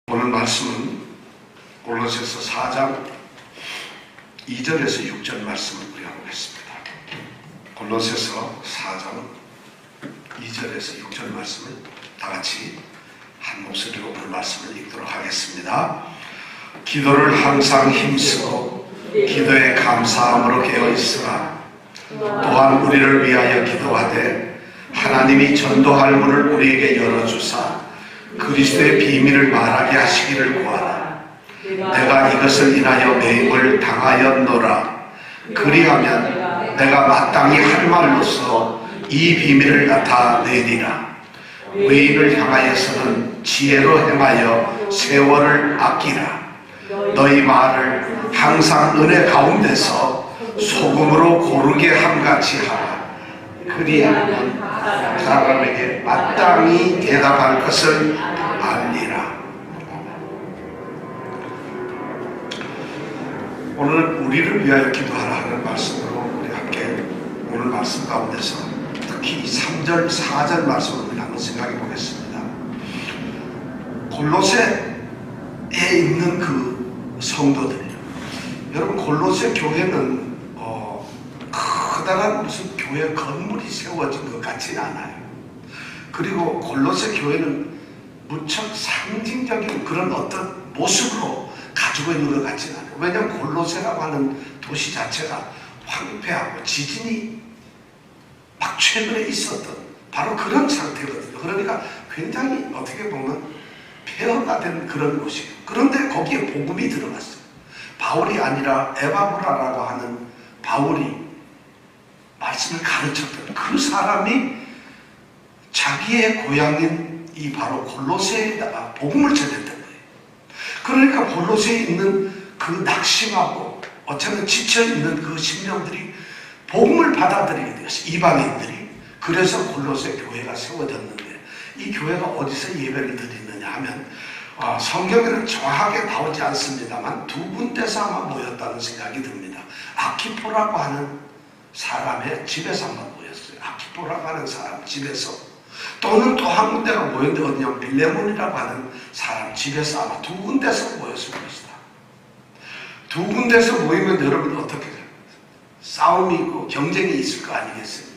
오늘 말씀은 골로새서 4장 2절에서 6절 말씀을 우리가 보겠습니다. 골로새서 4장 2절에서 6절 말씀을 다같이 한 목소리로 오늘 말씀을 읽도록 하겠습니다. 기도를 항상 힘쓰고 기도에 감사함으로 깨어있으라. 또한 우리를 위하여 기도하되 하나님이 전도할 문을 우리에게 열어주사 그리스도의 비밀을 말하게 하시기를 구하라. 내가 이것을 인하여 매임을 당하였노라. 그리하면 내가 마땅히 할 말로서 이 비밀을 나타내리라. 외인을 향하여서는 지혜로 행하여 세월을 아끼라. 너희 말을 항상 은혜 가운데서 소금으로 고르게 함같이 하라. 그리하면 사람에게 마땅히 대답할 것을 알리라. 오늘은 우리를 위하여 기도하라 하는 말씀으로 우리 함께 오늘 말씀 가운데서 특히 3절, 4절 말씀을 우리 한번 생각해 보겠습니다. 골로새에 있는 그 성도들, 여러분 골로새 교회는 커다란 무슨 교회 건물이 세워진 것 같지는 않아요. 그리고 골로새 교회는 무척 상징적인 그런 어떤 모습으로 가지고 있는 것 같지는 않아요. 왜냐하면 골로새라고 하는 도시 자체가 황폐하고 지진이 막 최근에 있었던 바로 그런 상태거든요. 그러니까 굉장히 어떻게 보면 폐허가 된 그런 곳이에요. 그런데 거기에 복음이 들어갔어요. 바울이 아니라 에바브라라고 하는 바울이 말씀을 가르쳤던 그 사람이 자기의 고향인 이 바로 골로새에다가 복음을 전했던 거예요. 그러니까 골로새에 있는 그 낙심하고 어쩌면 지쳐있는 그 심령들이 복음을 받아들이게 되었어요. 이방인들이. 그래서 골로새 교회가 세워졌는데 이 교회가 어디서 예배를 드리느냐 하면 성경에는 정확하게 나오지 않습니다만 두 군데서 아마 모였다는 생각이 듭니다. 아키포라고 하는 사람의 집에서 한번 모였어요. 아키포라고 하는 사람 집에서, 또는 또 한 군데가 모였는데 어디냐, 빌레몬이라고 하는 사람 집에서 아마 두 군데서 모였을 것이다. 두 군데서 모이면 여러분 어떻게 돼요? 싸움이 있고 경쟁이 있을 거 아니겠어요?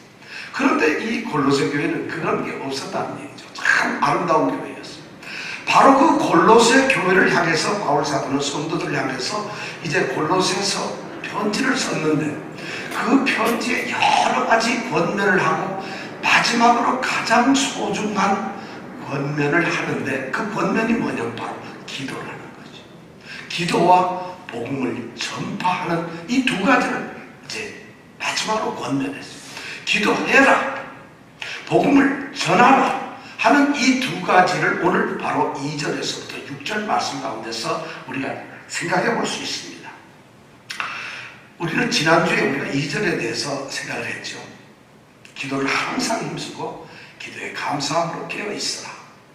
그런데 이 골로새 교회는 그런 게 없었다는 얘기죠. 참 아름다운 교회였어요. 바로 그 골로새 교회를 향해서 바울 사도는 성도들을 향해서 이제 골로새서 편지를 썼는데 그 편지에 여러 가지 권면을 하고 마지막으로 가장 소중한 권면을 하는데 그 권면이 뭐냐면 바로 기도라는 거죠. 기도와 복음을 전파하는 이 두 가지를 이제 마지막으로 권면했어요. 기도해라, 복음을 전하라 하는 이 두 가지를 오늘 바로 2절에서부터 6절 말씀 가운데서 우리가 생각해 볼 수 있습니다. 우리는 지난주에 우리가 2절에 대해서 생각을 했죠. 기도를 항상 힘쓰고 기도에 감사함으로 깨어있어라.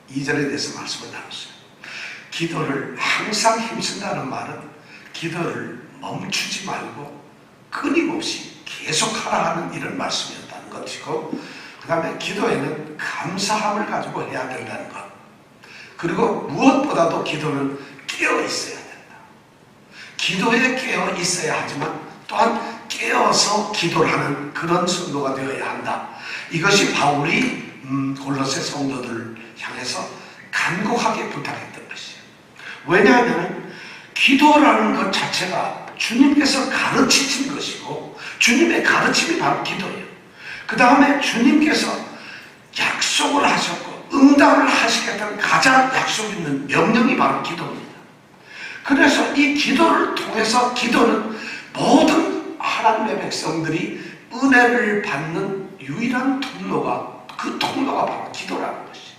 2절에 대해서 말씀을 나눴어요. 기도를 항상 힘쓴다는 말은 기도를 멈추지 말고 끊임없이 계속하라 하는 이런 말씀이었다는 것이고, 그 다음에 기도에는 감사함을 가지고 해야 된다는 것, 그리고 무엇보다도 기도는 깨어있어야 된다. 기도에 깨어있어야 하지만 또한 깨어서 기도를 하는 그런 성도가 되어야 한다. 이것이 바울이 골로새 성도들을 향해서 간곡하게 부탁했던 것이에요. 왜냐하면 기도라는 것 자체가 주님께서 가르치신 것이고 주님의 가르침이 바로 기도예요. 그 다음에 주님께서 약속을 하셨고 응답을 하시겠다는 가장 약속 있는 명령이 바로 기도입니다. 그래서 이 기도를 통해서 기도는 모든 하나님의 백성들이 은혜를 받는 유일한 통로가, 그 통로가 바로 기도라는 것이에요.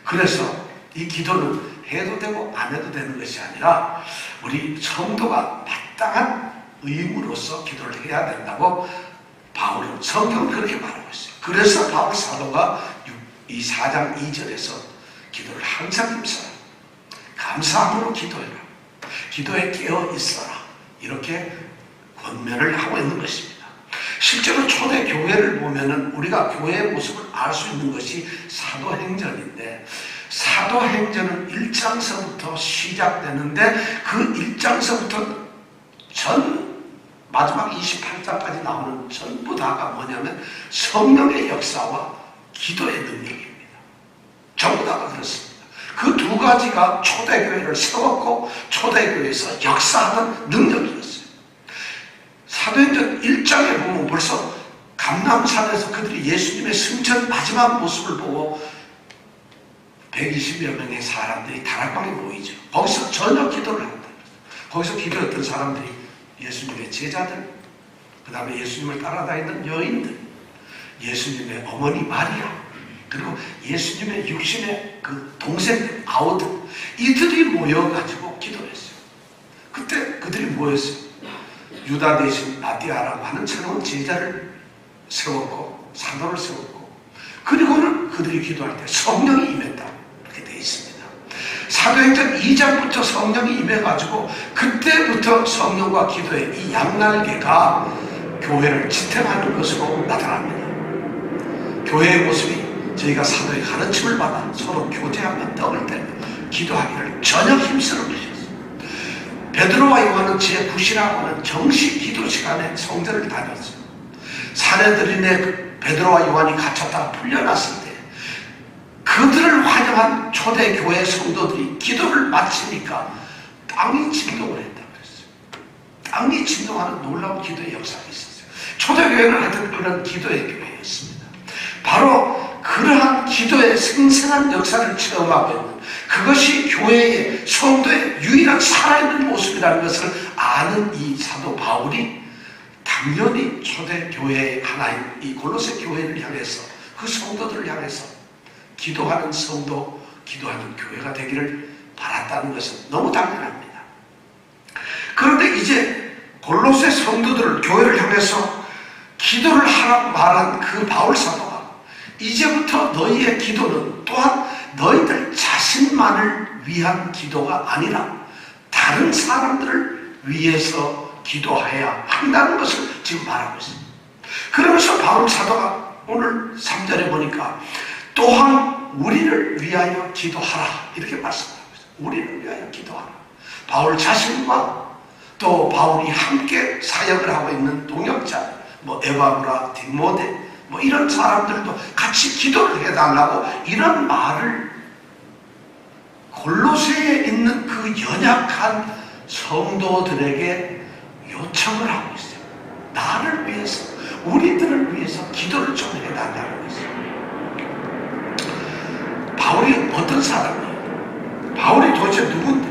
그래서 이 기도는 해도 되고 안 해도 되는 것이 아니라 우리 성도가 마땅한 의무로서 기도를 해야 된다고 바울은 성경은 그렇게 말하고 있어요. 그래서 바울 사도가 이 4장 2절에서 기도를 항상 힘써라, 감사함으로 기도해라, 기도에 깨어 있어라, 이렇게 권면을 하고 있는 것입니다. 실제로 초대 교회를 보면은 우리가 교회의 모습을 알 수 있는 것이 사도행전인데, 사도행전은 1장서부터 시작되는데 그 1장서부터 마지막 28장까지 나오는 전부 다가 뭐냐면 성령의 역사와 기도의 능력입니다. 전부 다가 그렇습니다. 그 두 가지가 초대교회를 세웠고 초대교회에서 역사하는 능력이었어요. 사도행전 1장에 보면 벌써 감람산에서 그들이 예수님의 승천 마지막 모습을 보고 120여 명의 사람들이 다락방에 모이죠. 거기서 전혀 기도를 합니다. 거기서 기도했던 사람들이 예수님의 제자들, 그 다음에 예수님을 따라다니는 여인들, 예수님의 어머니 마리아, 그리고 예수님의 육신의 그 동생들, 아우들, 이들이 모여가지고 기도했어요. 그때 그들이 모였어요. 유다 대신 나디아라고 하는 새로운 제자를 세웠고 사도를 세웠고, 그리고는 그들이 기도할 때 성령이 임했다, 이렇게 되어 있습니다. 사도행전 2장부터 성령이 임해가지고 그때부터 성령과 기도의 이 양날개가 교회를 지탱하는 것으로 나타납니다. 교회의 모습이 저희가 사도의 가르침을 받아 서로 교제하며 떡을 떼며 기도하기를 전혀 힘쓰는 것이었습니다. 베드로와 요한은 제9시라고 하는 정식 기도 시간에 성전을 다녔어요. 사내들인의 베드로와 요한이 갇혔다가 풀려났을 때 그들을 환영한 초대교회 성도들이 기도를 마치니까 땅이 진동을 했다고 그랬어요. 땅이 진동하는 놀라운 기도의 역사가 있었어요. 초대교회는 하여튼 그런 기도의 교회였습니다. 바로 그러한 기도의 생생한 역사를 체험하고 있는, 그것이 교회의 성도의 유일한 살아있는 모습이라는 것을 아는 이 사도 바울이 당연히 초대교회의 하나인 이 골로새 교회를 향해서, 그 성도들을 향해서 기도하는 성도, 기도하는 교회가 되기를 바랐다는 것은 너무 당연합니다. 그런데 이제 골로새 성도들을, 교회를 향해서 기도를 하라고 말한 그 바울 사도가 이제부터 너희의 기도는 또한 너희들 자신만을 위한 기도가 아니라 다른 사람들을 위해서 기도해야 한다는 것을 지금 말하고 있습니다. 그러면서 바울 사도가 오늘 3절에 보니까 또한 우리를 위하여 기도하라, 이렇게 말씀하고 있습니다. 우리를 위하여 기도하라. 바울 자신과 또 바울이 함께 사역을 하고 있는 동역자, 에바브라, 디모데, 이런 사람들도 같이 기도를 해달라고, 이런 말을 골로새에 있는 그 연약한 성도들에게 요청을 하고 있어요. 나를 위해서, 우리들을 위해서 기도를 좀 해달라고 했어요. 바울이 어떤 사람이에요? 바울이 도대체 누군데?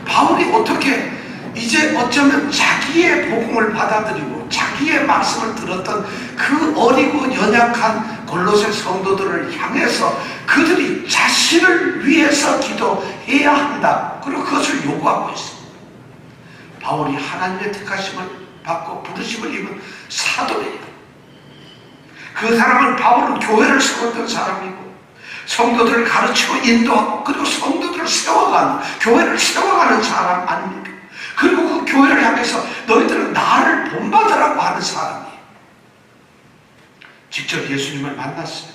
바울이 어떻게 이제 어쩌면 자기의 복음을 받아들이고 자기의 말씀을 들었던 그 어리고 연약한 골로새 성도들을 향해서 그들이 자신을 위해서 기도해야 한다, 그리고 그것을 요구하고 있습니다. 바울이 하나님의 택하심을 받고 부르심을 입은 사도예요. 그 사람은, 바울은 교회를 세웠던 사람이고 성도들을 가르치고 인도하고 그리고 성도들을 세워가는, 교회를 세워가는 사람 아닙니까? 그리고 그 교회를 향해서 너희들은 나를 본받으라고 하는 사람이에요. 직접 예수님을 만났어요.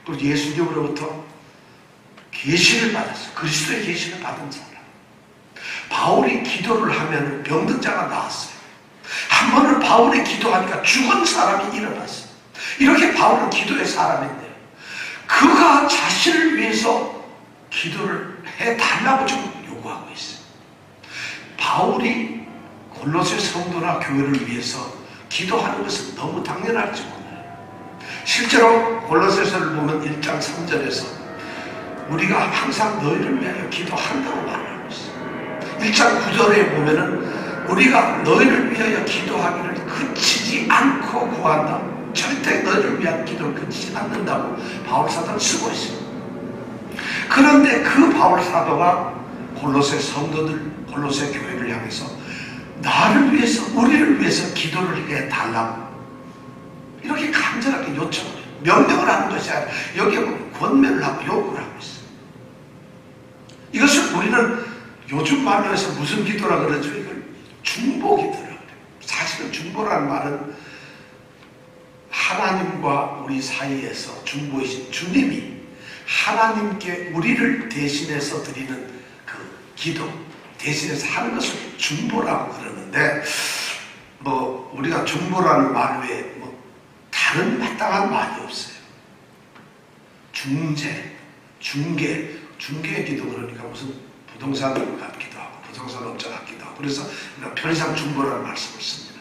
그리고 예수님으로부터 계시를 받았어요. 그리스도의 계시를 받은 사람. 바울이 기도를 하면 병든 자가 나았어요. 한 번은 바울이 기도하니까 죽은 사람이 일어났어요. 이렇게 바울은 기도의 사람인데요, 그가 자신을 위해서 기도를 해달라고 지금 요구하고 있어요. 바울이 골로새 성도나 교회를 위해서 기도하는 것은 너무 당연할지 몰라요. 실제로 골로새서를 보면 1장 3절에서 우리가 항상 너희를 위하여 기도한다고 말하고 있어요. 1장 9절에 보면은 우리가 너희를 위하여 기도하기를 그치지 않고 구한다. 절대 너희를 위한 기도를 그치지 않는다고 바울 사도는 쓰고 있어요. 그런데 그 바울 사도가 골로새 성도들, 골로새 교회를 향해서 나를 위해서, 우리를 위해서 기도를 해달라고 이렇게 간절하게 요청을 해요. 명령을 하는 것이 아니라 여기에 권면을 하고 요구를 하고 있어요. 이것을 우리는 요즘 말로 해서 무슨 기도라 그러죠? 이걸 중보기도라고 그래요. 사실은 중보라는 말은 하나님과 우리 사이에서 중보이신 주님이 하나님께 우리를 대신해서 드리는 그 기도, 대신해서 하는 것을 중보라고 그러는데, 뭐 우리가 중보라는 말 외에 뭐 다른 마땅한 말이 없어요. 중개 기도, 그러니까 무슨 부동산 같기도 하고 부동산 업자 같기도 하고, 그래서 편의상 중보라는 말씀을 씁니다.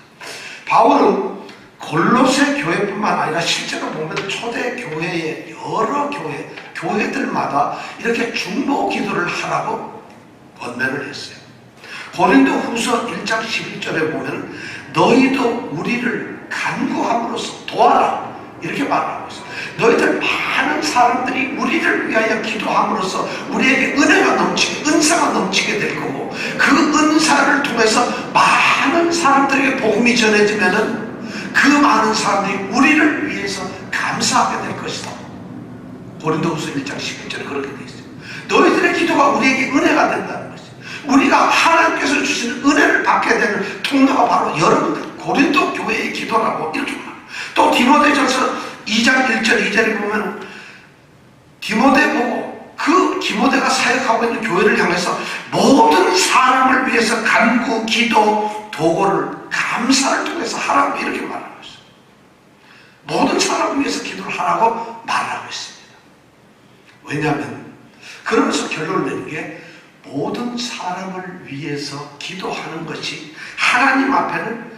바울은 골로새 교회뿐만 아니라 실제로 보면 초대 교회의 여러 교회들마다 이렇게 중보 기도를 하라고 권면을 했어요. 고린도 후서 1장 11절에 보면 너희도 우리를 간구함으로써 도와라, 이렇게 말하고 있어요. 너희들 많은 사람들이 우리를 위하여 기도함으로써 우리에게 은혜가 넘치게, 은사가 넘치게 될 거고, 그 은사를 통해서 많은 사람들에게 복음이 전해지면은 그 많은 사람들이 우리를 위해서 감사하게 될 것이다. 고린도후서 1장 11절에 그렇게 되어 있어요. 너희들의 기도가 우리에게 은혜가 된다는 것이죠. 우리가 하나님께서 주시는 은혜를 받게 되는 통로가 바로 여러분들 고린도 교회의 기도라고 이렇게 말합니다. 또 디모데전서 2장 1절 2절에 보면 디모데 보고 그 디모데가 사역하고 있는 교회를 향해서 모든 사람을 위해서 간구, 기도, 도고를 감사를 통해서 하라고 이렇게 말하고 있어요. 모든 사람을 위해서 기도를 하라고 말하고 있습니다. 왜냐하면 그러면서 결론을 내는 게 모든 사람을 위해서 기도하는 것이 하나님 앞에는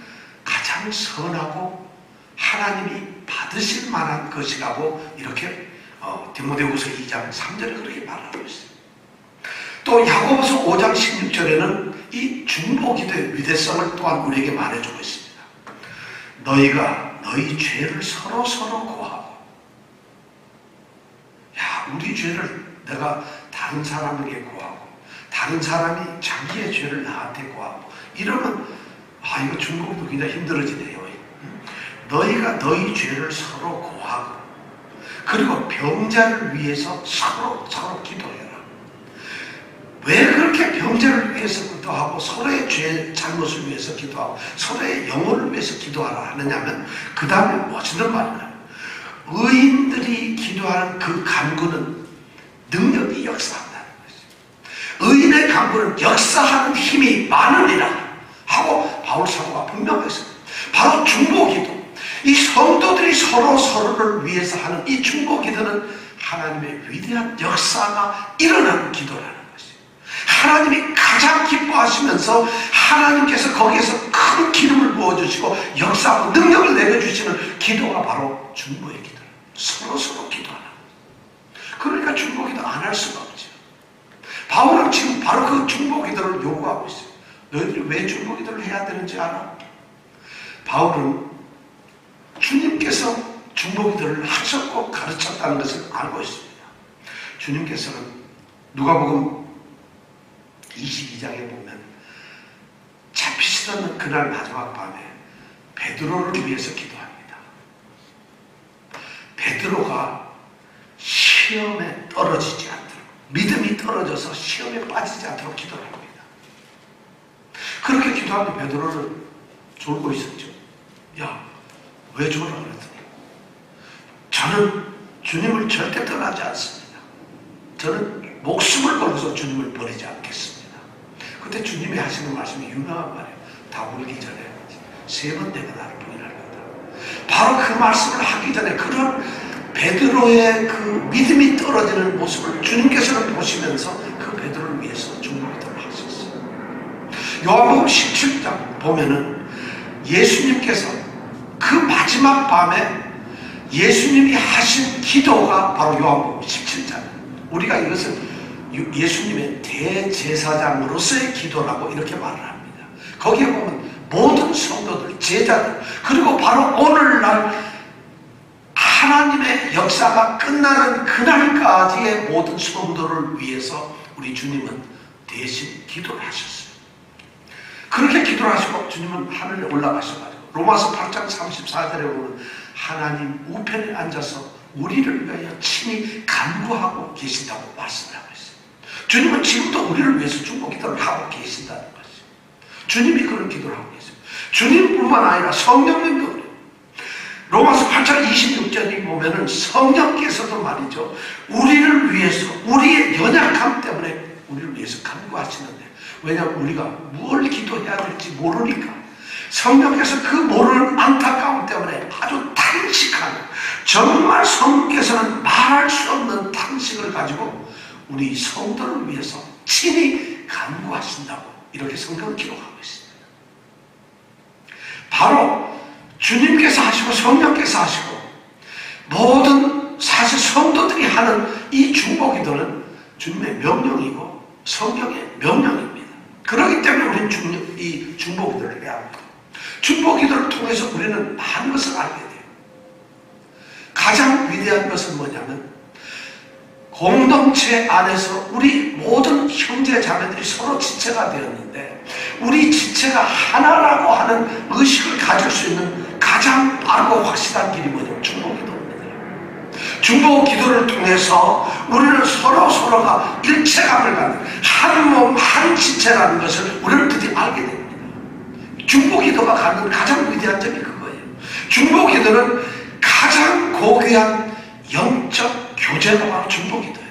가장 선하고 하나님이 받으실 만한 것이라고 이렇게 디모데후서 2장 3절에 그렇게 말하고 있어요. 또 야고보서 5장 16절에는 이 중보기도의 위대성을 또한 우리에게 말해주고 있습니다. 너희가 너희 죄를 서로 고하고, 우리 죄를 내가 다른 사람에게 고하고, 다른 사람이 자기의 죄를 나한테 고하고, 이러면 이거 중보기도 굉장히 힘들어지네요. 너희가 너희 죄를 서로 고하고, 그리고 병자를 위해서 서로 기도해라. 왜 그렇게 병자를 위해서 기도하고 서로의 죄 잘못을 위해서 기도하고 서로의 영혼을 위해서 기도하라 하느냐면, 그 다음에 멋있는 말이에요. 의인들이 기도하는 그 간구는 능력이 역사한다는 것이죠. 의인의 간구는 역사하는 힘이 많으리라 하고 바울 사도가 분명했습니다. 바로 중보기도, 이 성도들이 서로를 위해서 하는 이 중보기도는 하나님의 위대한 역사가 일어나는 기도라는 것이죠. 하나님이 가장 기뻐하시면서 하나님께서 거기에서 큰 기름을 부어주시고 역사하고 능력을 내려주시는 기도가 바로 중보의 기도예요. 서로 기도하는 거예요. 그러니까 중보기도 안 할 수가 없죠. 바울은 지금 바로 그 중보기도를 요구하고 있어요. 너희들이 왜 중보기도를 해야 되는지 알아? 바울은 주님께서 중보기도를 하셨고 가르쳤다는 것을 알고 있습니다. 주님께서는 누가복음 22장에 보면 잡히시던 그날 마지막 밤에 베드로를 위해서 기도합니다. 베드로가 시험에 떨어지지 않도록, 믿음이 떨어져서 시험에 빠지지 않도록 기도를 합니다. 그렇게 기도하면 베드로를 졸고 있었죠. 왜 졸아? 그랬더니 저는 주님을 절대 떠나지 않습니다. 저는 목숨을 걸어서 주님을 버리지 않겠습니다. 그때 주님이 하시는 말씀이 유명한 말이에요. 다 울기 전에 3번 내가 나를 부인할 거다. 바로 그 말씀을 하기 전에 그런 베드로의 그 믿음이 떨어지는 모습을 주님께서는 보시면서 그 베드로를 위해서 중보기도를 하셨어요. 요한복음 17장 보면은 예수님께서 그 마지막 밤에 예수님이 하신 기도가 바로 요한복음 17장. 우리가 이것을 예수님의 대제사장으로서의 기도라고 이렇게 말을 합니다. 거기에 보면 모든 성도들, 제자들, 그리고 바로 오늘날 하나님의 역사가 끝나는 그날까지의 모든 성도를 위해서 우리 주님은 대신 기도를 하셨어요. 그렇게 기도를 하시고 주님은 하늘에 올라가셔가지고 로마서 8장 34절에 보면 하나님 우편에 앉아서 우리를 위하여 친히 간구하고 계신다고 말씀을 하고 있어요. 주님은 지금도 우리를 위해서 중보기도를 하고 계신다는 것이죠. 주님이 그런 기도를 하고 계세요. 주님뿐만 아니라 성령님도 그래요. 로마서 8장 26절에 보면은 성령께서도 말이죠, 우리를 위해서, 우리의 연약함 때문에 우리를 위해서 간구하시는데, 왜냐하면 우리가 뭘 기도해야 될지 모르니까 성령께서 그 모르는 안타까움 때문에 아주 탄식하는, 정말 성령께서는 말할 수 없는 탄식을 가지고 우리 성도를 위해서 친히 간구하신다고 이렇게 성경을 기록하고 있습니다. 바로 주님께서 하시고 성령께서 하시고 모든 사실 성도들이 하는 이 중보기도는 주님의 명령이고 성령의 명령입니다. 그렇기 때문에 우리는 이 중보기도를 해야 합니다. 중보기도를 통해서 우리는 많은 것을 알게 돼요. 가장 위대한 것은 뭐냐면 공동체 안에서 우리 모든 형제 자매들이 서로 지체가 되었는데 우리 지체가 하나라고 하는 의식을 가질 수 있는 가장 빠르고 확실한 길이 뭐냐면 중보기도입니다. 중보기도를 통해서 우리는 서로가 일체감을 갖는 한 몸 한 지체라는 것을 우리는 드디어 알게 됩니다. 중보기도가 갖는 가장 위대한 점이 그거예요. 중보기도는 가장 고귀한 영적 교제가 바로 중보기도예요.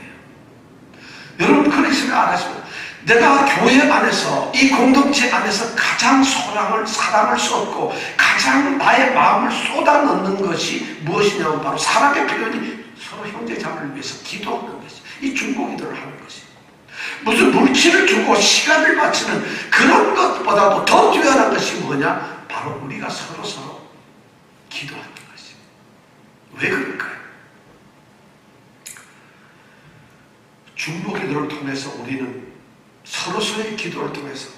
여러분 그렇게 생각 안 하시면, 내가 교회 안에서 이 공동체 안에서 가장 사랑을 쏟고 가장 나의 마음을 쏟아 넣는 것이 무엇이냐면 바로 사랑의 표현이 서로 형제자매를 위해서 기도하는 것이, 이 중보기도를 하는 것이, 무슨 물질을 주고 시간을 바치는 그런 것보다도 더 중요한 것이 뭐냐? 바로 우리가 서로 기도하는 것이. 왜 그럴까요? 중보기도를 통해서 우리는 서로의 기도를 통해서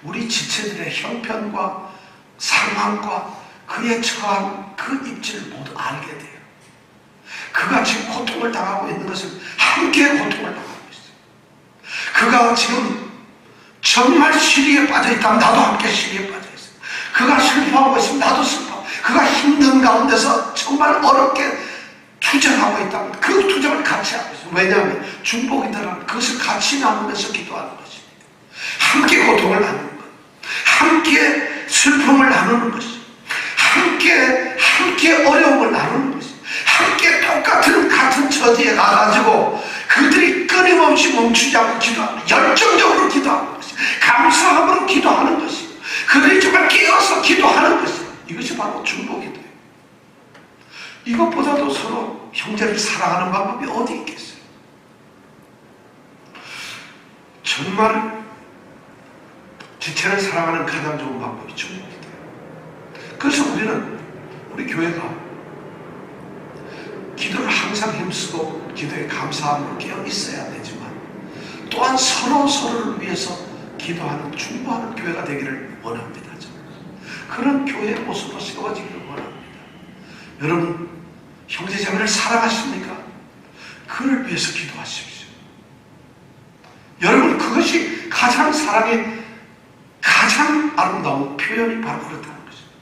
우리 지체들의 형편과 상황과 그의 처한 그 입지를 모두 알게 돼요. 그가 지금 고통을 당하고 있는 것을 함께 고통을 당하고 있어요. 그가 지금 정말 시리에 빠져 있다면 나도 함께 시리에 빠져 있어요. 그가 슬퍼하고 있으면 나도 슬퍼하고, 그가 힘든 가운데서 정말 어렵게 투쟁하고 있다면 그 투쟁을 같이 하고 있어요. 왜냐하면 중보기도란 그것을 같이 나누면서 기도하는 것입니다. 함께 고통을 나누는 것, 함께 슬픔을 나누는 것이, 함께 어려움을 나누는 것이, 함께 같은 처지에 가가지고 그들이 끊임없이 멈추지 않고 기도하는, 열정적으로 기도하는 것이, 감사함으로 기도하는 것이, 그들이 정말 깨어서 기도하는 것이, 이것이 바로 중보기도예요. 이것보다도 서로 형제를 사랑하는 방법이 어디 있겠어요? 정말 지체를 사랑하는 가장 좋은 방법이 중보기도예요. 그래서 우리 교회가 기도를 항상 힘쓰고 기도에 감사함으로 깨어 있어야 되지만 또한 서로를 위해서 기도하는, 중보하는 교회가 되기를 원합니다. 그런 교회의 모습으로 세워지기를 원합니다. 여러분, 형제자매를 사랑하십니까? 그를 위해서 기도하십시오. 여러분, 그것이 가장 사랑의 가장 아름다운 표현이 바로 그렇다는 것입니다.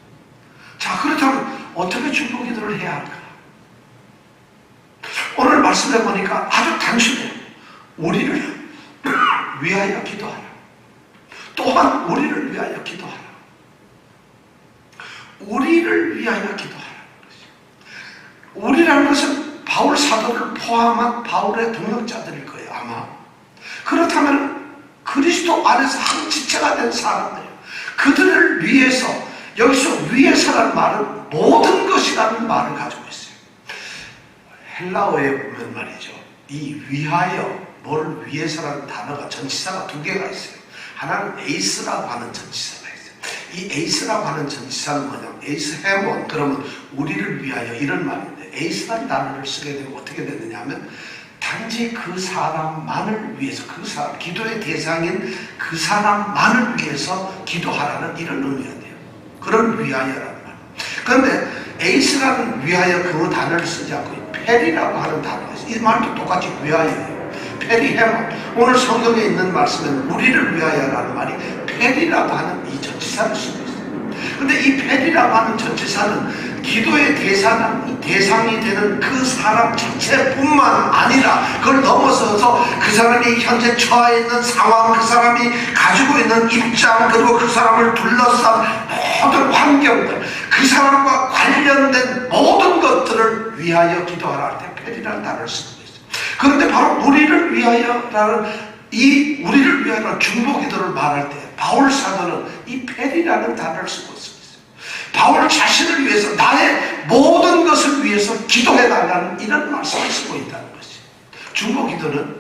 자, 그렇다면 어떻게 중보기도를 해야 할까? 오늘 말씀해 보니까 아주 단순해요. 우리를 위하여 기도하라. 또한 우리를 위하여 기도하라. 우리를 위하여 기도하라는 것이죠. 우리라는 것은 바울 사도를 포함한 바울의 동역자들일 거예요, 아마. 그렇다면 그리스도 안에서 한 지체가 된 사람들, 그들을 위해서, 여기서 위해서라는 말은 모든 것이라는 말을 가지고 있어요. 헬라어에 보면 말이죠, 이 위하여, 뭐를 위해서라는 단어가 전치사가 두 개가 있어요. 하나는 에이스라고 하는 전치사가 있어요. 이 에이스라고 하는 전치사는 뭐냐면 에이스 헤몬, 그러면 우리를 위하여 이런 말인데, 에이스라는 단어를 쓰게 되면 어떻게 되느냐 하면 단지 그 사람만을 위해서, 그 사람, 기도의 대상인 그 사람만을 위해서 기도하라는 이런 의미가 돼요. 그런 위하여라는 말. 그런데 에이스라는 위하여 그 단어를 쓰지 않고 페리라고 하는 단어가 있어요. 이 말도 똑같이 위하여예요. 페리 헤몬. 오늘 성경에 있는 말씀에는 우리를 위하여라는 말이 페리라고 하는 이 전치사를 쓰고 있어요. 근데 이 페리라고 하는 전치사는 기도의 대상이 되는 그 사람 자체뿐만 아니라 그걸 넘어서서 그 사람이 현재 처해 있는 상황, 그 사람이 가지고 있는 입장, 그리고 그 사람을 둘러싼 모든 환경들, 그 그 사람과 관련된 모든 것들을 위하여 기도하라 할 때 페리라는 단어를 쓰고 있어요. 그런데 바로 우리를 위하여라는 이 우리를 위하여 중보 기도를 말할 때 바울 사도는 이 페리라는 단어를 쓰고 있습니다. 바울 자신을 위해서 나의 모든 것을 위해서 기도해 달라는 이런 말씀을 쓰고 있다는 것이. 중보 기도는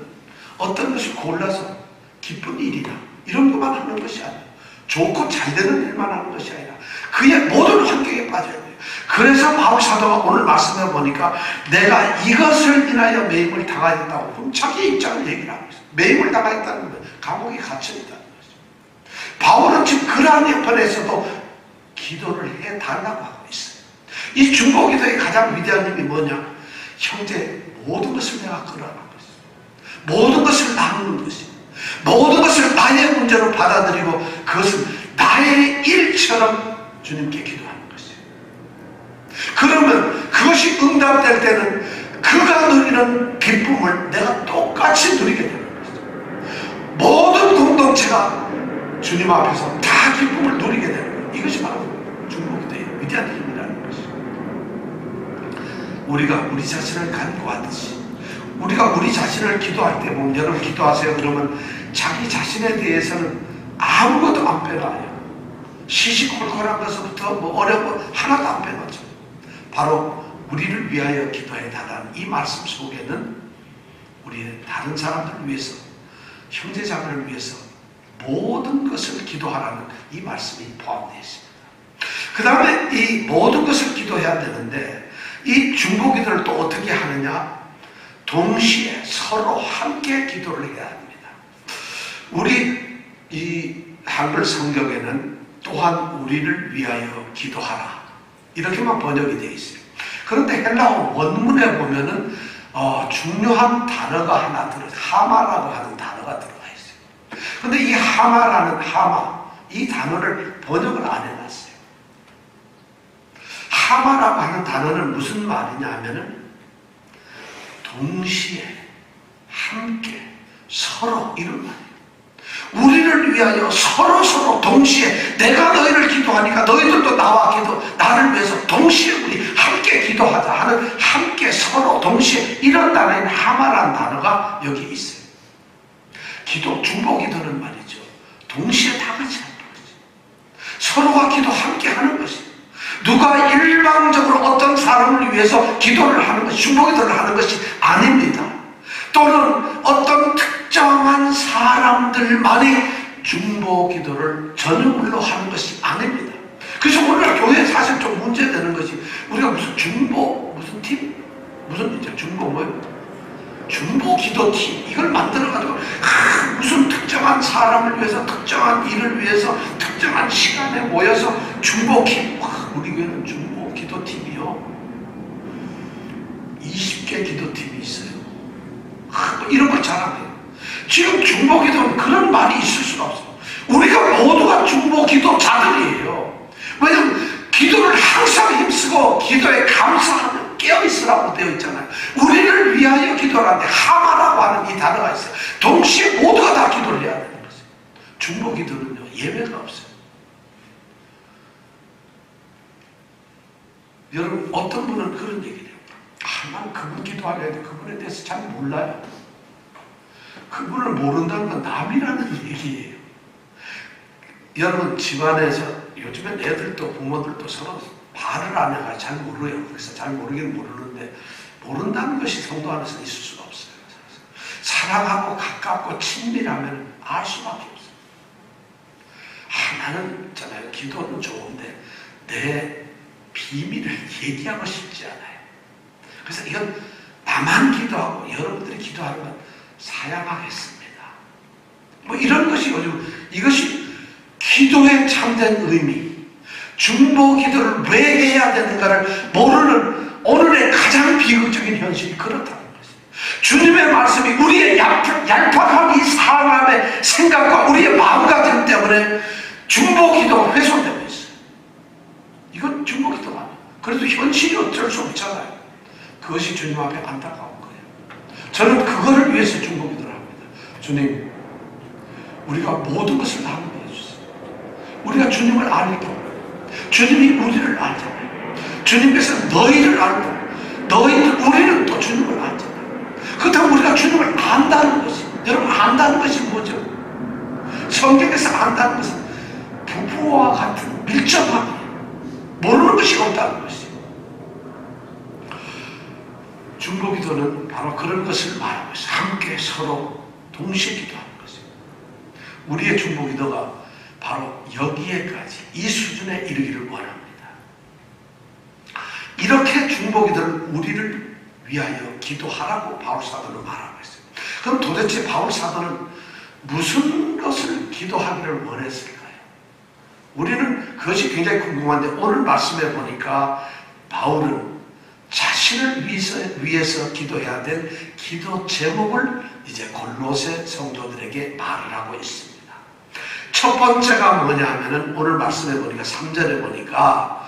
어떤 것이 골라서 기쁜 일이나 이런 것만 하는 것이 아니라 좋고 잘 되는 일만 하는 것이 아니라 그의 모든 환경에 빠져야 돼요. 그래서 바울 사도가 오늘 말씀해 보니까 내가 이것을 인하여 매임을 당하였다고 자기 입장을 얘기를 하고 있어요. 매임을 당하였다는 건 감옥에 갇혀있다는 거죠. 바울은 지금 그러한 형편에서도 기도를 해달라고 하고 있어요. 이 중보 기도의 가장 위대한 힘이 뭐냐? 형제, 모든 것을 내가 끌어안는 것이다. 모든 것을 나누는 것이다. 모든 것을 나의 문제로 받아들이고 그것은 나의 일처럼 주님께 기도하는 것이에요. 그러면 그것이 응답될 때는 그가 누리는 기쁨을 내가 똑같이 누리게 되는 것이죠. 모든 공동체가 주님 앞에서 다 기쁨을 누리게 되는 거예요. 이것이 바로 중보기도의 위대한 힘이라는 것이죠. 우리가 우리 자신을 간구하듯이 우리가 우리 자신을 기도할 때 보면 여러분 기도하세요 그러면 자기 자신에 대해서는 아무것도 안 빼놔요. 시시콜콜한 것부터 뭐 어려운 거 하나도 안 빼놓죠. 바로 우리를 위하여 기도해 달라는 이 말씀 속에는 우리의 다른 사람들을 위해서 형제자매를 위해서 모든 것을 기도하라는 이 말씀이 포함되어 있습니다. 그 다음에 이 모든 것을 기도해야 되는데 이 중보기도를 또 어떻게 하느냐? 동시에 서로 함께 기도를 해야 합니다. 우리 이 한글 성경에는 또한 우리를 위하여 기도하라 이렇게만 번역이 되어 있어요. 그런데 헬라어 원문에 보면은 중요한 단어가 하나 하마라고 하는 단어가 들어가 있어요. 그런데 이 하마라는 이 단어를 번역을 안 해놨어요. 하마라고 하는 단어는 무슨 말이냐 하면은 동시에 함께 서로 이런 말이에요. 우리를 위하여 서로 동시에 내가 너희를 기도하니까 너희들도 나를 위해서 동시에 우리 함께 기도하자 하는 함께 서로 동시에 이런 단어인 하마라는 단어가 여기 있어요. 중보 기도는 말이죠. 동시에 다 같이 하는 거죠. 서로가 기도 함께 하는 것이에요. 누가 일방적으로 어떤 사람을 위해서 기도를 하는 것이 중보 기도를 하는 것이 아닙니다. 또는 어떤 특정한 사람들만이 중보 기도를 전유물로 하는 것이 아닙니다. 그래서 오늘 교회에 사실 좀 문제되는 것이 우리가 무슨 팀? 무슨 이제 중보 기도팀 이걸 만들어가지고 무슨 특정한 사람을 위해서 특정한 일을 위해서 특정한 시간에 모여서 중보팀 우리 교회는 중보 기도팀이요 20개 기도팀이 있어요. 이런 걸 잘하네요. 지금 중보 기도는 그런 말이 있을 수가 없어요. 우리가 모두가 중보 기도자들이에요. 왜냐하면 기도를 항상 힘쓰고 기도에 감사하며 깨어있으라고 되어 있잖아요. 우리를 위하여 기도를 하는데 하마라고 하는 이 단어가 있어요. 동시에 모두가 다 기도를 해야 되는 거죠. 중보 기도는요 예외가 없어요. 여러분 어떤 분은 그런 얘기를 해요. 난 그분 기도하려 했는데 그분에 대해서 잘 몰라요. 그분을 모른다는 건 남이라는 얘기예요. 여러분 집안에서 요즘엔 애들도 부모들도 서로 말을 안 해가 잘 모르요. 그래서 잘 모르긴 모르는데 모른다는 것이 성도 안에서 있을 수가 없어요. 사랑하고 가깝고 친밀하면 알 수밖에 없어요. 나는 있잖아요. 기도는 좋은데 내 비밀을 얘기하고 싶지 않아요. 그래서 이건 나만 기도하고 여러분들이 기도하는 건 사양하겠습니다. 뭐 이런 것이 요즘 이것이 기도의 참된 의미, 중보 기도를 왜 해야 되는가를 모르는 오늘의 가장 비극적인 현실이 그렇다는 것입니다. 주님의 말씀이 우리의 얄팍한 이 사람의 생각과 우리의 마음가짐 때문에 중보 기도가 훼손되고 있어요. 이건 중보 기도가 아니에요. 그래도 현실이 어쩔 수 없잖아요. 그것이 주님 앞에 안타까운 거예요. 저는 그거를 위해서 중보 기도를 합니다. 주님, 우리가 모든 것을 나누게 해주세요. 우리가 주님을 아니까 주님이 우리를 알잖아요. 주님께서 너희를 알고 우리는 또 주님을 알잖아요. 그렇다면 우리가 주님을 안다는 것이, 여러분 안다는 것이 뭐죠? 성경에서 안다는 것은 부부와 같은 밀접함이에요. 모르는 것이 없다는 것이에요. 중보기도는 바로 그런 것을 말하고 있어요. 함께 서로 동시에 기도하는 것이에요. 우리의 중보기도가 바로 여기에까지, 이 수준에 이르기를 원합니다. 이렇게 중보기도를 우리를 위하여 기도하라고 바울사도는 말하고 있어요. 그럼 도대체 바울사도는 무슨 것을 기도하기를 원했을까요? 우리는 그것이 굉장히 궁금한데, 오늘 말씀에 보니까 바울은 자신을 위해서 기도해야 될 기도 제목을 이제 골로새 성도들에게 말을 하고 있습니다. 첫 번째가 뭐냐 하면은, 오늘 말씀해 보니까 3절에 보니까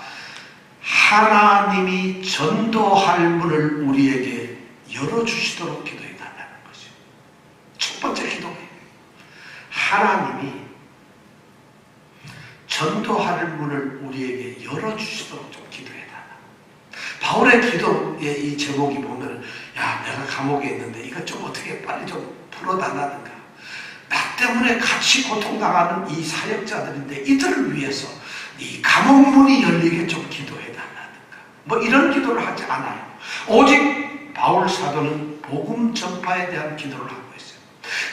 하나님이 전도할 문을 우리에게 열어주시도록 기도해달라는 것이죠. 첫 번째 기도예요. 하나님이 전도할 문을 우리에게 열어주시도록 좀 기도해달라. 바울의 기도의 이 제목이 보면, 야, 내가 감옥에 있는데 이것 좀 어떻게 빨리 좀 풀어달라는가, 나 때문에 같이 고통당하는 이 사역자들인데 이들을 위해서 이 감옥 문이 열리게 좀 기도해달라는가, 뭐 이런 기도를 하지 않아요. 오직 바울 사도는 복음 전파에 대한 기도를 하고 있어요.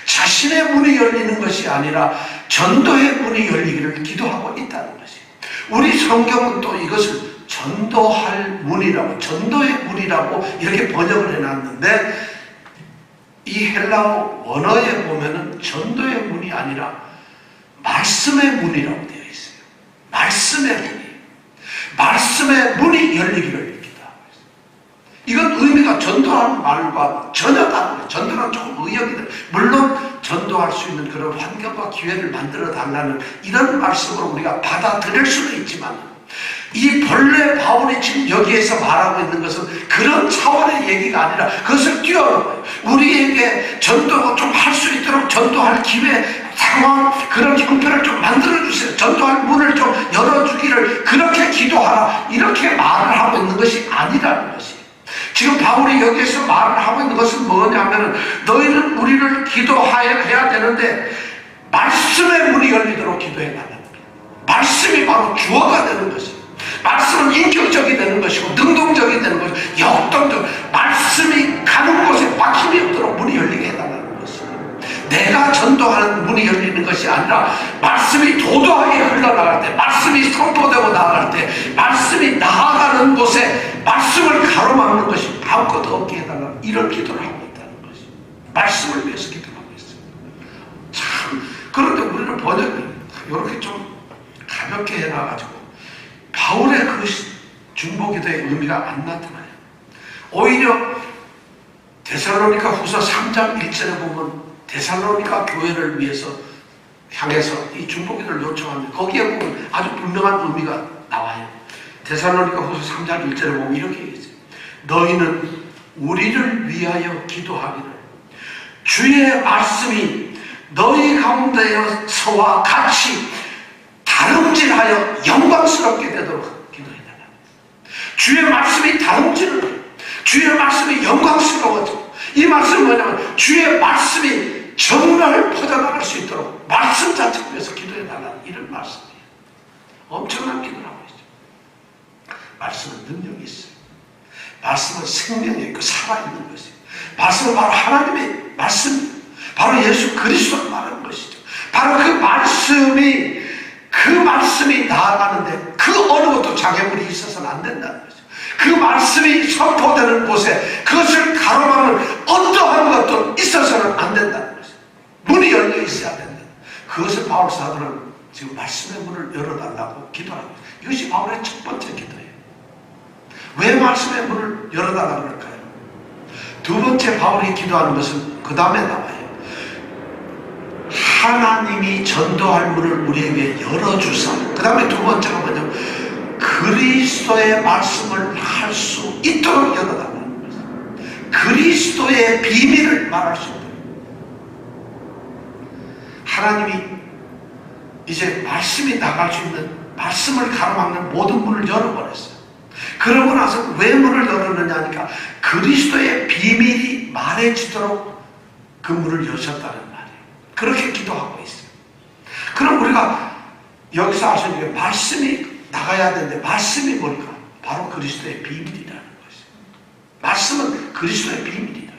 자신의 문이 열리는 것이 아니라 전도의 문이 열리기를 기도하고 있다는 것이에요. 우리 성경은 또 이것을 전도할 문이라고, 전도의 문이라고 이렇게 번역을 해놨는데, 이 헬라어 원어에 보면은 전도의 문이 아니라 말씀의 문이라고 되어 있어요. 말씀의 문이. 말씀의 문이 열리기를 기도하고 있어요. 이건 의미가 전도하는 말과 전혀 다르고, 전도는 조금 의역이 돼요. 물론 전도할 수 있는 그런 환경과 기회를 만들어 달라는 이런 말씀으로 우리가 받아들일 수는 있지만, 이 본래 바울이 지금 여기에서 말하고 있는 것은 그런 차원의 얘기가 아니라 그것을 뛰어넘어요. 우리에게 전도가 좀 할 수 있도록 전도할 기회, 상황, 그런 형편을 좀 만들어주세요. 전도할 문을 좀 열어주기를 그렇게 기도하라, 이렇게 말을 하고 있는 것이 아니라는 것이에요. 지금 바울이 여기에서 말을 하고 있는 것은 뭐냐면, 너희는 우리를 기도해야 되는데 말씀의 문이 열리도록 기도해달라는 거예요. 말씀이 바로 주어가 되는 것이에요. 말씀은 인격적이 되는 것이고 능동적이 되는 것이고 역동적, 말씀이 가는 곳에 막힘이 없도록 문이 열리게 해달라는 것이에요. 내가 전도하는 문이 열리는 것이 아니라 말씀이 도도하게 흘러나갈 때, 말씀이 선포되고 나아갈 때, 말씀이 나아가는 곳에 말씀을 가로막는 것이 아무것도 없게 해달라는, 이런 기도를 하고 있다는 것이에요. 말씀을 위해서 기도하고 있어요. 참, 그런데 우리는 번역을 이렇게 좀 가볍게 해놔가지고 바울의 그 중보기도의 의미가 안 나타나요. 오히려 데살로니가 후서 3장 1절에 보면 데살로니가 교회를 위해서 향해서 이 중보기도를 요청하는데, 거기에 보면 아주 분명한 의미가 나와요. 데살로니가 후서 3장 1절에 보면 이렇게 얘기했어요. 너희는 우리를 위하여 기도하기를 주의 말씀이 너희 가운데서와 같이 다름질하여 영광스럽게 되도록 기도해달라. 주의 말씀이 다름질을 해요. 주의 말씀이 영광스러워져. 이 말씀은 뭐냐면 주의 말씀이 정말 퍼져나갈 수 있도록 말씀 자체를 위해서 기도해달라는 이런 말씀이에요. 엄청난 기도를 하고 있죠. 말씀은 능력이 있어요. 말씀은 생명이 있고 살아있는 것이에요. 말씀은 바로 하나님의 말씀이에요. 바로 예수 그리스도를 말하는 것이죠. 바로 그 말씀이 나아가는데 그 어느 것도 장애물이 있어서는 안 된다는 거죠. 그 말씀이 선포되는 곳에 그것을 가로막는 어떠한 것도 있어서는 안 된다는 거죠. 문이 열려 있어야 된다. 그것을 바울 사도는 지금 말씀의 문을 열어달라고 기도하고 있어요. 이것이 바울의 첫 번째 기도예요. 왜 말씀의 문을 열어달라고 그럴까요? 두 번째 바울이 기도하는 것은 그 다음에 나와요. 하나님이 전도할 문을 우리에게 열어주사. 그 다음에 두 번째가 뭐냐면 그리스도의 말씀을 할 수 있도록 열어달라는 것이에요. 그리스도의 비밀을 말할 수 있도록. 하나님이 이제 말씀이 나갈 수 있는 말씀을 가로막는 모든 문을 열어버렸어요. 그러고 나서 왜 문을 열었느냐 하니까 그리스도의 비밀이 말해지도록 그 문을 여셨다는 말이에요. 그렇게 기도하고 있어요. 그럼 우리가 여기서 아시는 게 말씀이 나가야 되는데 말씀이 뭘까? 바로 그리스도의 비밀이라는 것이에요. 말씀은 그리스도의 비밀이다.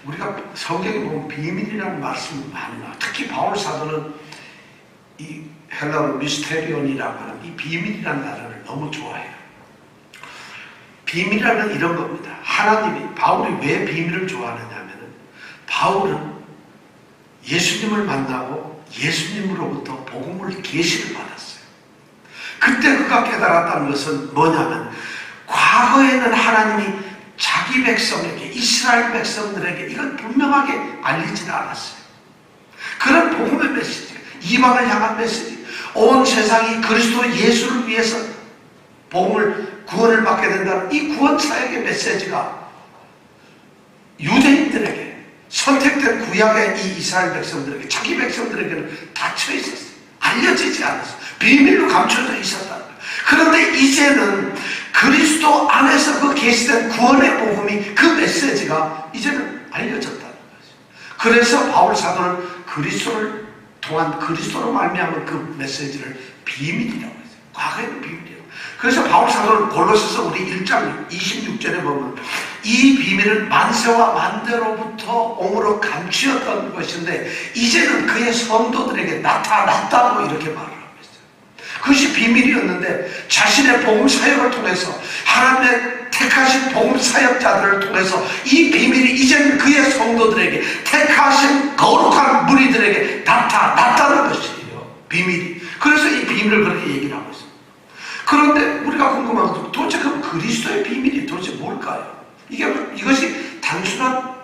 우리가 성경에 보면 비밀이라는 말씀이 많이 나와요. 특히 바울 사도는 이 헬라어로 미스테리온이라고 하는 이 비밀이라는 단어를 너무 좋아해요. 비밀이라는 이런 겁니다. 하나님이, 바울이 왜 비밀을 좋아하느냐 하면은 바울은 예수님을 만나고 예수님으로부터 복음을 계시를 받았어요. 그때 그가 깨달았다는 것은 뭐냐면 과거에는 하나님이 자기 백성에게, 이스라엘 백성들에게 이건 분명하게 알리지는 않았어요. 그런 복음의 메시지, 이방을 향한 메시지, 온 세상이 그리스도 예수를 위해서 복음을, 구원을 받게 된다는 이 구원 사역의 메시지가 유대인들에게, 선택된 구약의 이 이스라엘 백성들에게, 자기 백성들에게는 닫혀 있었어요. 알려지지 않았어요. 비밀로 감춰져 있었다는 거예요. 그런데 이제는 그리스도 안에서 그 계시된 구원의 복음이, 그 메시지가 이제는 알려졌다는 거죠. 그래서 바울 사도는 그리스도를 통한, 그리스도로 말미암은 그 메시지를 비밀이라고 했어요. 과거에는 비밀이에요. 그래서 바울 사도는 골로새서 우리 1장 26절에 보면 이 비밀은 만세와 만대로부터 옹으로 감추었던 것인데 이제는 그의 성도들에게 나타났다고 이렇게 말을 하고 있어요. 그것이 비밀이었는데 자신의 복음 사역을 통해서, 하나님의 택하신 복음 사역자들을 통해서 이 비밀이 이제는 그의 성도들에게, 택하신 거룩한 무리들에게 나타났다는 것이에요. 비밀이. 그래서 이 비밀을 그렇게 얘기를 하고 있어요. 그런데 우리가 궁금한 것은 도대체 그 그리스도의 비밀이 도대체 뭘까요? 이것이 단순한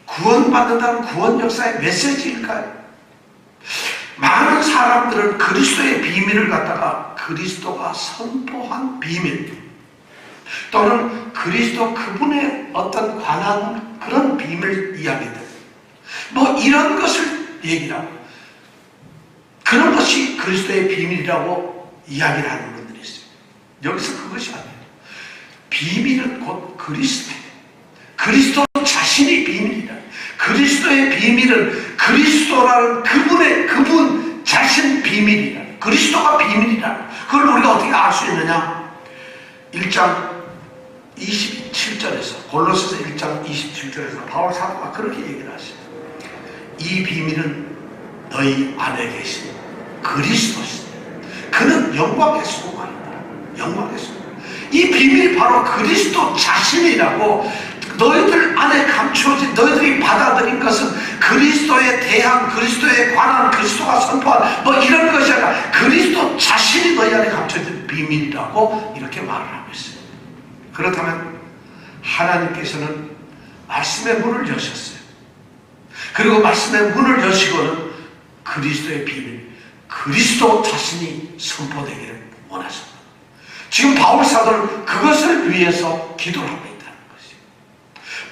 구원받는다는 구원 역사의 메시지일까요? 많은 사람들은 그리스도의 비밀을 갖다가 그리스도가 선포한 비밀, 또는 그리스도 그분의 어떤 관한 그런 비밀 이야기들, 뭐 이런 것을 얘기를 하고, 그런 것이 그리스도의 비밀이라고 이야기를 하는 분들이 있어요. 여기서 그것이 아니에요. 비밀은 곧 그리스도예요. 그리스도 자신이 비밀이다. 그리스도의 비밀은 그리스도라는 그분 자신 비밀이다. 그리스도가 비밀이다. 그걸 우리가 어떻게 알 수 있느냐? 1장 27절에서, 골로새서 1장 27절에서 바울 사도가 그렇게 얘기를 하시죠. 이 비밀은 너희 안에 계신 그리스도시다. 그는 영광의 소망이다. 영광의 소망. 이 비밀이 바로 그리스도 자신이라고. 너희들 안에 감추어진, 너희들이 받아들인 것은 그리스도에 대한, 그리스도에 관한, 그리스도가 선포한 뭐 이런 것이 아니라 그리스도 자신이 너희 안에 감춰진 비밀이라고 이렇게 말을 하고 있어요. 그렇다면 하나님께서는 말씀의 문을 여셨어요. 그리고 말씀의 문을 여시고는 그리스도의 비밀, 그리스도 자신이 선포되기를 원하십니다. 지금 바울 사도는 그것을 위해서 기도를 하고 있다는 것이에요.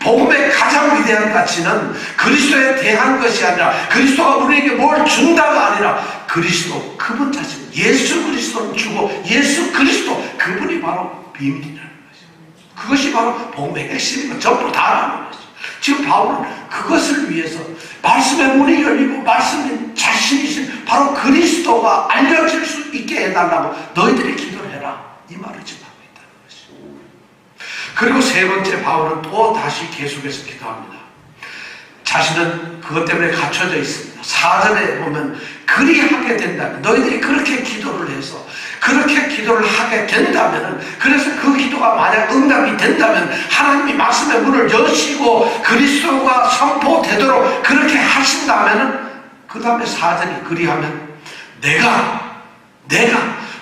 복음의 가장 위대한 가치는 그리스도에 대한 것이 아니라, 그리스도가 우리에게 뭘 준다가 아니라 그리스도 그분 자신, 예수 그리스도를 주고 예수 그리스도 그분이 바로 비밀이라는 것이죠. 그것이 바로 복음의 핵심이고 전부 다라는 것이죠. 지금 바울은 그것을 위해서 말씀의 문이 열리고 말씀의 자신이신 바로 그리스도가 알려질 수 있게 해달라고 너희들이 기도를 해라, 이 말을 지금 하고 있다는 것이죠. 그리고 세 번째, 바울은 또 다시 계속해서 기도합니다. 자신은 그것 때문에 갇혀져 있습니다. 4절에 보면 그리하게 된다면, 너희들이 그렇게 기도를 해서 그렇게 기도를 하게 된다면, 그래서 그 기도가 만약 응답이 된다면 하나님이 말씀의 문을 여시고 그리스도가 선포되도록 그렇게 하신다면, 그 다음에 4절이 그리하면 내가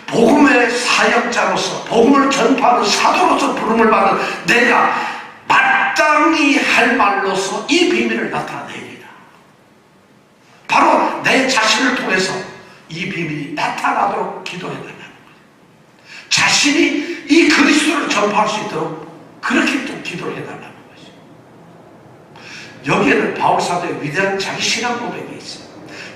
복음의 사역자로서, 복음을 전파하는 사도로서 부름을 받은 내가 마땅히 할 말로서 이 비밀을 나타내리라. 바로 내 자신을 통해서 이 비밀이 나타나도록 기도해달라는 거예요. 자신이 이 그리스도를 전파할 수 있도록 그렇게 좀 기도를 해달라는 거죠. 여기에는 바울 사도의 위대한 자기 신앙 고백이 있어요.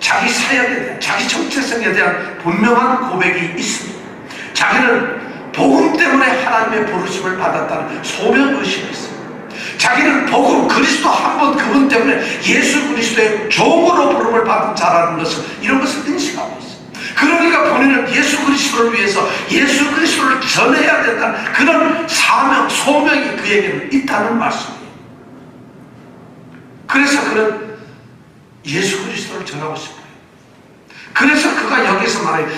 자기 사역에 대한, 자기 정체성에 대한 분명한 고백이 있습니다. 자기는 복음 때문에 하나님의 부르심을 받았다는 소명의식이 있습니다. 자기는 복음, 그리스도 한 번 그분 때문에 예수 그리스도의 종으로 부름을 받은 자라는 것을, 이런 것을 인식하고 있습니다. 그러니까 본인은 예수 그리스도를 위해서 예수 그리스도를 전해야 된다는 그런 사명, 소명이 그에게는 있다는 말씀이에요. 그래서 그는 예수 그리스도를 전하고 싶어요. 그래서 그가 여기서 말해요.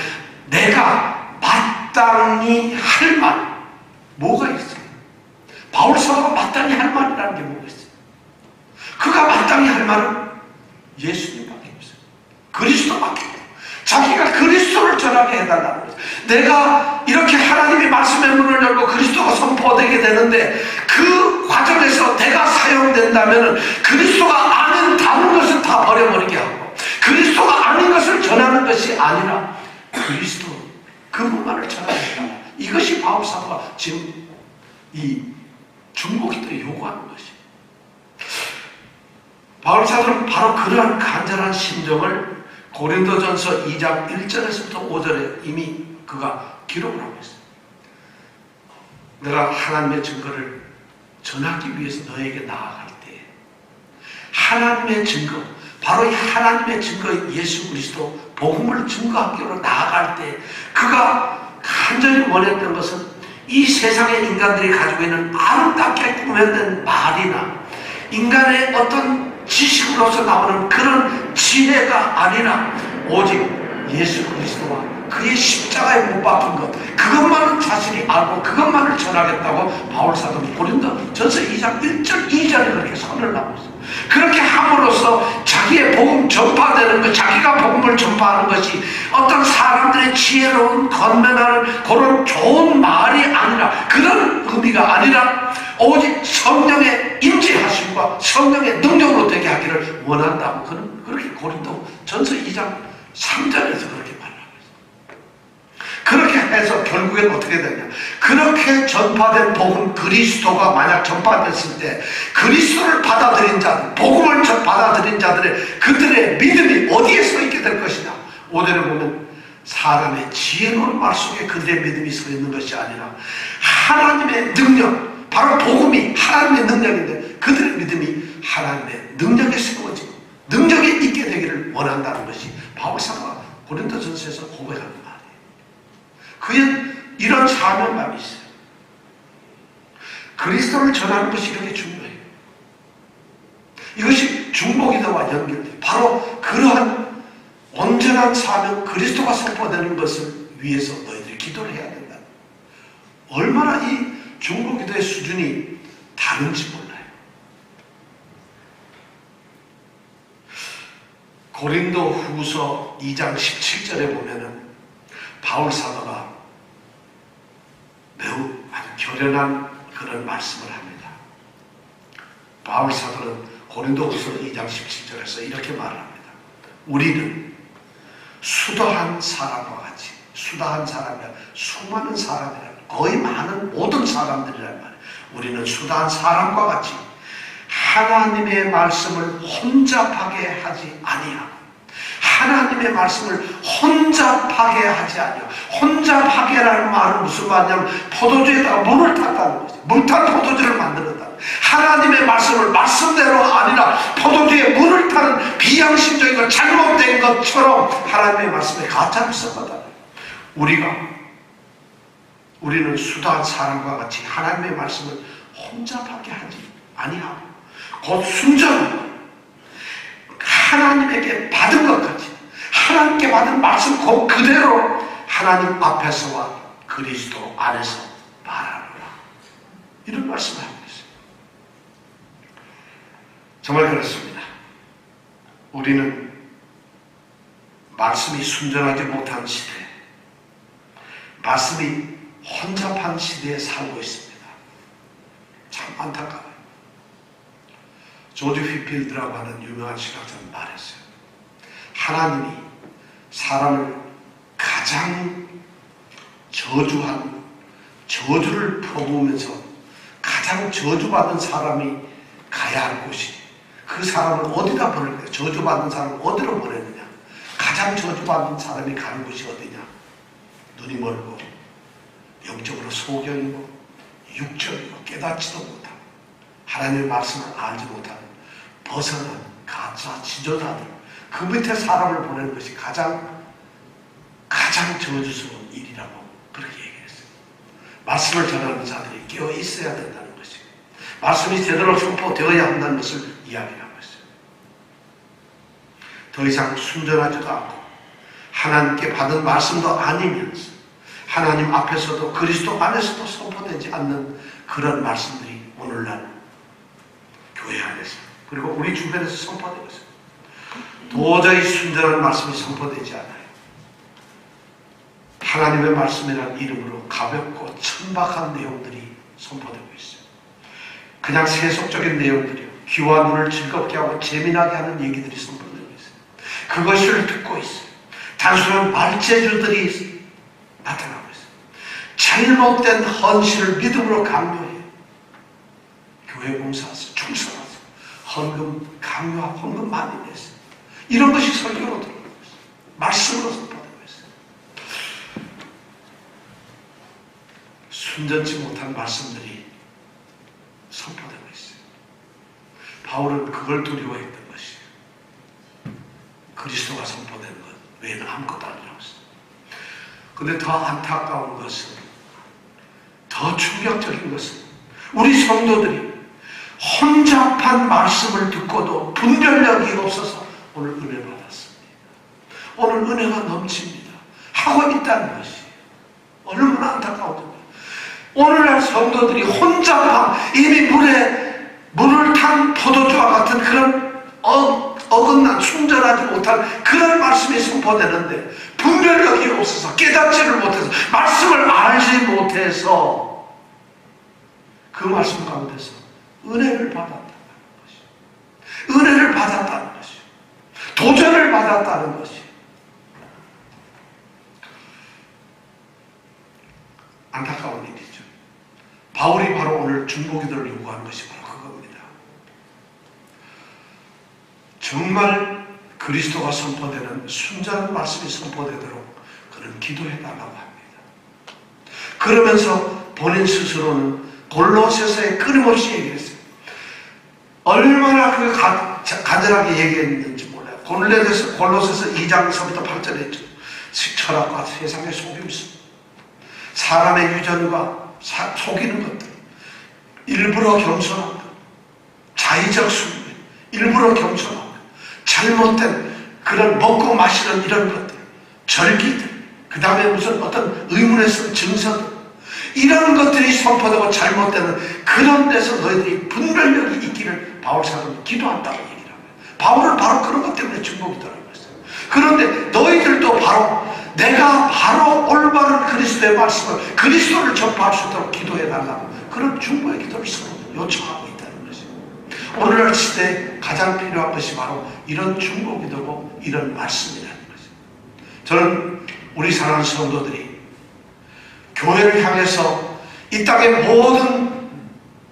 내가 마땅히 할 말, 뭐가 있어요? 바울 사도가 마땅히 할 말이라는 게 뭐가 있어요? 그가 마땅히 할 말은 예수님밖에 없어요. 그리스도밖에 없어요. 자기가 그리스도를 전하게 해달라는 거죠. 내가 이렇게 하나님이 말씀의 문을 열고 그리스도가 선포되게 되는데 그 과정에서 내가 사용된다면 그리스도가 아닌 다른 것을 다 버려버리게 하고 그리스도가 아닌 것을 전하는 것이 아니라 그리스도 그분만을 전하겠다. 이것이 바울 사도가 지금 이 중보기도에 요구하는 것이에요. 바울 사도는 바로 그러한 간절한 심정을 고린도전서 2장 1절에서부터 5절에 이미 그가 기록을 하고 있어요. 내가 하나님의 증거를 전하기 위해서 너에게 나아갈 때 하나님의 증거, 바로 이 하나님의 증거 예수 그리스도 복음을 증거하기로 나아갈 때 그가 간절히 원했던 것은 이 세상의 인간들이 가지고 있는 아름답게 꾸며낸 말이나 인간의 어떤 지식으로서 나오는 그런 지혜가 아니라 오직 예수 그리스도와 그의 십자가에 못 박힌 것, 그것만은 자신이 알고 그것만을 전하겠다고 바울 사도는 고린도전서 2장 1절 2절에 그렇게 선을 하고 있어요. 그렇게 함으로써 자기의 복음 전파되는 것, 자기가 복음을 전파하는 것이 어떤 사람들의 지혜로운 건면하는 그런 좋은 말이 아니라, 그런 의미가 아니라 오직 성령의 임재하심과 성령의 능력으로 되게 하기를 원한다고 그는 그렇게 고린도전서 2장 3절에서 그렇게 말하고 있어요. 그렇게 해서 결국엔 어떻게 되냐, 그렇게 전파된 복음 그리스도가 만약 전파됐을 때 그리스도를 받아들인 자들, 복음을 받아들인 자들의 그들의 믿음이 어디에 서 있게 될 것이냐. 5절에 보면 사람의 지혜로운 말 속에 그들의 믿음이 서 있는 것이 아니라 하나님의 능력, 바로 복음이 하나님의 능력인데 그들의 믿음이 하나님의 능력에 세워지고 능력이 있게 되기를 원한다는 것이 바울 사도가 고린도전서에서 고백하는 말이에요. 그의 이런 사명감이 있어요. 그리스도를 전하는 것이 이렇게 중요해요. 이것이 중보기도와 연결돼요. 바로 그러한 온전한 사명, 그리스도가 선포되는 것을 위해서 너희들이 기도를 해야 된다. 얼마나 이 중보기도의 수준이 다른지 몰라요. 고린도 후서 2장 17절에 보면은 바울 사도가 매우 아주 결연한 그런 말씀을 합니다. 바울 사도는 고린도 후서 2장 17절에서 이렇게 말을 합니다. 우리는 수도한 사람과 같이, 수다한 사람이라 수많은 사람이라, 거의 많은 모든 사람들이란 말이에요. 우리는 수다한 사람과 같이 하나님의 말씀을 혼잡하게 하지 아니하고, 하나님의 말씀을 혼잡하게 하지 아니하고, 혼잡하게라는 말은 무슨 말이냐면 포도주에다가 물을 탔다는 거죠. 물탄 포도주를 만들었다. 하나님의 말씀을 말씀대로 아니라 포도주에 물을 타는 비양심적이고 잘못된 것처럼 하나님의 말씀에 가짜를 섞었다. 우리는 수다한 사람과 같이 하나님의 말씀을 혼잡하게 하지 아니하고 곧 순전한 하나님에게 받은 것 같이, 하나님께 받은 말씀 곧 그대로 하나님 앞에서와 그리스도 안에서 말하노라, 이런 말씀을 하고 있어요. 정말 그렇습니다. 우리는 말씀이 순전하지 못한 시대, 말씀이 혼잡한 시대에 살고 있습니다. 참 안타까워요. 조지 휘필드라고 하는 유명한 신학자는 말했어요. 하나님이 사람을 가장 저주한, 저주를 퍼부으면서 가장 저주받은 사람이 가야 할 곳이, 그 사람을 어디다 보낼까요? 저주받은 사람을 어디로 보내느냐? 가장 저주받는 사람이 가는 곳이 어디냐? 눈이 멀고 영적으로 소경이고 육적이고 깨닫지도 못하고 하나님의 말씀을 알지 못하는 벗어난 가짜 지도자들, 그 밑에 사람을 보내는 것이 가장 저주스러운 일이라고 그렇게 얘기했어요. 말씀을 전하는 자들이 깨어 있어야 된다는 것이, 말씀이 제대로 선포되어야 한다는 것을 이야기하고 있어요. 더 이상 순전하지도 않고 하나님께 받은 말씀도 아니면서 하나님 앞에서도 그리스도 안에서도 선포되지 않는 그런 말씀들이 오늘날 교회 안에서 그리고 우리 주변에서 선포되고 있어요. 도저히 순전한 말씀이 선포되지 않아요. 하나님의 말씀이라는 이름으로 가볍고 천박한 내용들이 선포되고 있어요. 그냥 세속적인 내용들이요, 귀와 눈을 즐겁게 하고 재미나게 하는 얘기들이 선포되고 있어요. 그것을 듣고 있어요. 단순한 말재주들이 나타나고 있어요. 잘못된 헌신을 믿음으로 강요해요. 교회 봉사하세요, 충성하세요, 헌금 강요하고 헌금 많이 내세요. 이런 것이 설교로 들어오고 있어요. 말씀으로 선포되고 있어요. 순전치 못한 말씀들이 선포되고 있어요. 바울은 그걸 두려워했던 것이에요. 그리스도가 선포된 것 외에는 아무것도 아니라고 했어요. 그런데 더 안타까운 것은, 더 충격적인 것은 우리 성도들이 혼잡한 말씀을 듣고도 분별력이 없어서 오늘 은혜 받았습니다, 오늘 은혜가 넘칩니다 하고 있다는 것이 얼마나 안타까운지. 오늘날 성도들이 혼잡한, 이미 물을 탄 포도주와 같은 그런 어긋난 충전하지 못한 그런 말씀이 선포되는데 분별력이 없어서, 깨닫지를 못해서, 말씀을 알지 못해서 그 말씀 가운데서 은혜를 받았다는 것이, 은혜를 받았다는 것이, 도전을 받았다는 것이 안타까운 일이죠. 바울이 바로 오늘 중보기도를 요구하는 것이 바로 그겁니다. 정말 그리스도가 선포되는 순전한 말씀이 선포되도록 그는 기도해달라고 합니다. 그러면서 본인 스스로는 골로새서에 끊임없이 얘기했어요. 얼마나 그 간절하게 얘기했는지 몰라요. 골로새서 2장서부터 8절에 있죠. 철학과 세상의 속임수, 사람의 유전과 속이는 것들, 일부러 겸손한 것, 자의적 숭배, 일부러 겸손한 것, 잘못된 그런 먹고 마시는 이런 것들, 절기들, 그 다음에 무슨 어떤 의문에 쓴 증서들, 이런 것들이 선포되고 잘못되는 그런 데서 너희들이 분별력이 있기를 바울 사도는 기도한다고 얘기를 합니다. 바울은 바로 그런 것 때문에 중보기도라고 했어요. 그런데 너희들도 바로 내가 바로 올바른 그리스도의 말씀을, 그리스도를 전파할 수 있도록 기도해달라고 그런 중보의 기도를 요청하고 있다는 것이죠. 오늘날 시대에 가장 필요한 것이 바로 이런 중보기도고 이런 말씀이라는 것이죠. 저는 우리 사랑하는 성도들이 교회를 향해서 이 땅의 모든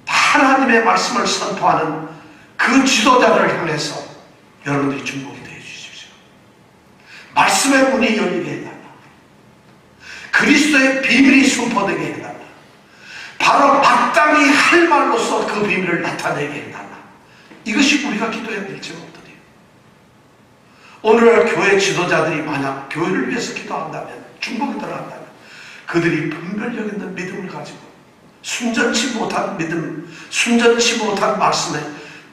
하나님의 말씀을 선포하는 그 지도자를 향해서 여러분들이 중보기도 해주십시오. 말씀의 문이 열리게 해달라. 그리스도의 비밀이 선포되게 해달라. 바로 마땅히 할 말로서 그 비밀을 나타내게 해달라. 이것이 우리가 기도해야 될 제목들이에요. 오늘날 교회 지도자들이 만약 교회를 위해서 기도한다면, 중보기도를 한다면 그들이 분별력 있는 믿음을 가지고 순전치 못한 믿음, 순전치 못한 말씀에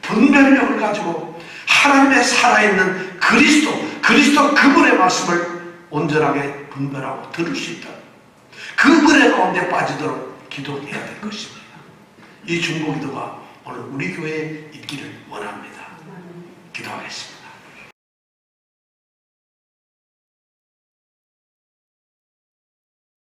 분별력을 가지고 하나님의 살아있는 그리스도 그분의 말씀을 온전하게 분별하고 들을 수 있다. 그 은혜 가운데 빠지도록 기도해야 될 것입니다. 이 중보기도가 오늘 우리 교회에 있기를 원합니다. 기도하겠습니다.